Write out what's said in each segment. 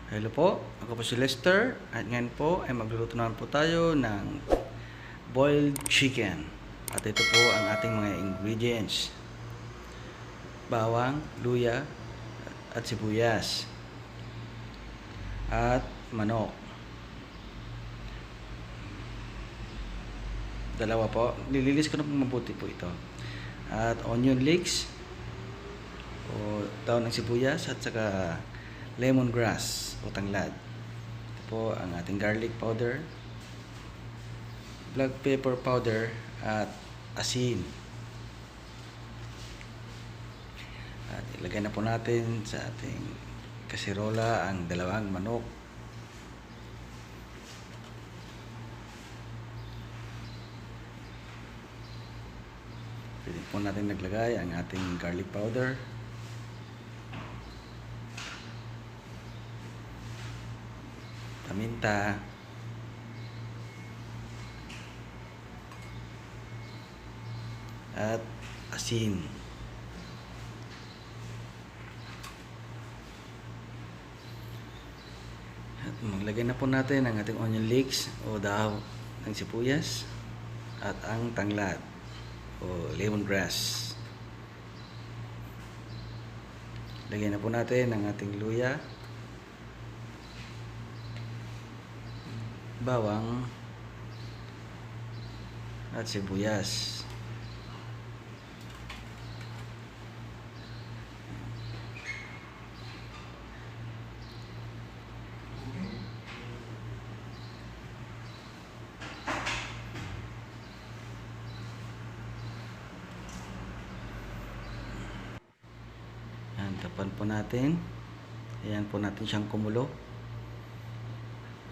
Hello po, ako po si Lester at ngayon po ay magluluto naman po tayo ng boiled chicken. At ito po ang ating mga ingredients: bawang, luya at sibuyas at manok. Dalawa po, nililis ko na po mabuti po ito. At onion leeks o daon ng sibuyas at saka lemongrass o tanglad. Ito po ang ating garlic powder, black pepper powder at asin. At ilagay na po natin sa ating kasirola ang dalawang manok. Pwede po natin naglagay ang ating garlic powder, paminta, at asin. At maglagay na po natin ang ating onion leeks o daw ng sibuyas at ang tanglad o lemongrass. Lagyan na po natin ang ating luya, bawang at sibuyas. Tapan po natin. Ayan po natin siyang kumulo.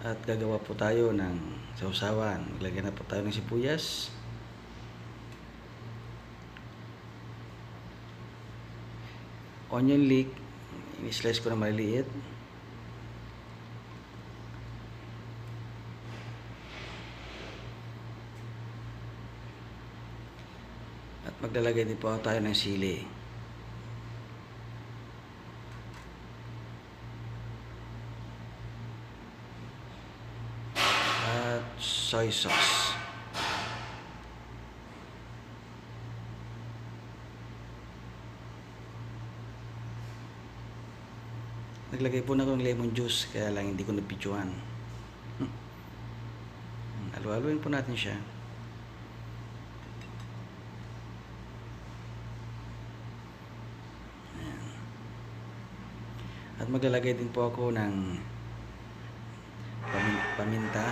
At gagawa po tayo ng sausawan. Maglagyan na po tayo ng sibuyas, onion leek, in-slice ko na maliliit, at maglalagay din po tayo ng sili at soy sauce. Naglagay po na ako ng lemon juice, kaya lang hindi ko napidyohan. Halu-haluin po natin siya. Ayan. At maglalagay din po ako ng paminta,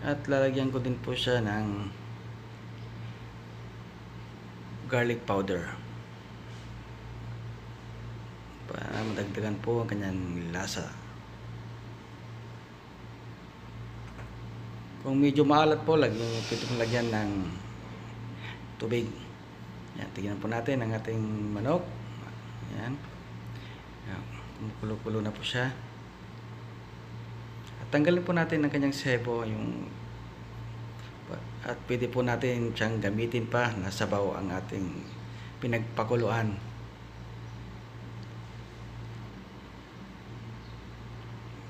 at lalagyan ko din po siya ng garlic powder para madagdagan po ang kanyang lasa. Kung medyo maalat po, lagyan ng tubig. Yan, tignan po natin ang ating manok. Yan. Kumukulo-kulo na po siya. At tanggalin po natin ang kanyang sebo, at pwede po natin siyang gamitin pa na sabaw ang ating pinagpakuluan.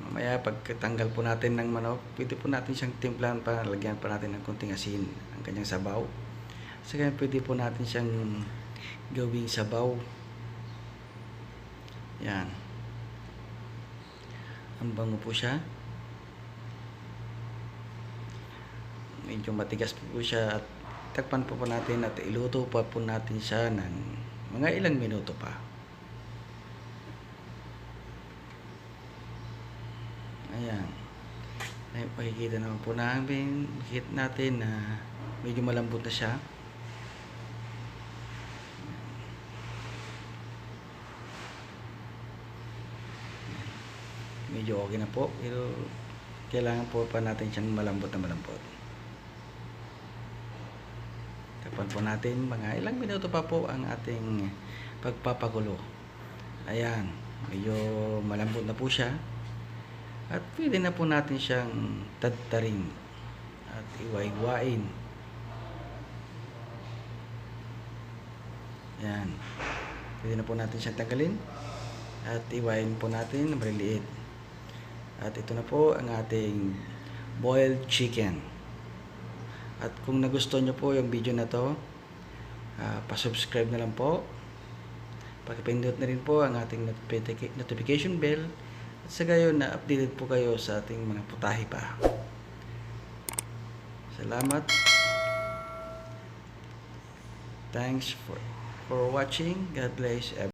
Mamaya pagkatanggal po natin ng manok, pwede po natin siyang timplahan pa, lagyan pa natin ng konting asin ang kanyang sabaw. Saka pwede po natin siyang gawing sabaw. Yan. Ang bango po siya. Medyo matigas po siya, at takpan po natin at iluto pa po natin siya ng mga ilang minuto pa. Ayan. Ay, makikita naman po natin na medyo malambot na siya. Medyo okay na po, pero kailangan po pa natin siyang malambot na malambot. Takpan po natin mga ilang minuto pa po ang ating pagpapakulo. Ayan, medyo malambot na po siya. At pwede na po natin siyang tadtarin at iwa-iwain. Yan. Pwede na po natin siyang tanggalin at iwain po natin na maliliit. At ito na po ang ating boiled chicken. At kung nagustuhan nyo po yung video na to, pa-subscribe na lang po. Pakipindot na rin po ang ating notification bell. At sa gayon na updated po kayo sa ating mga putahe pa. Salamat. Thanks for watching. God bless everyone.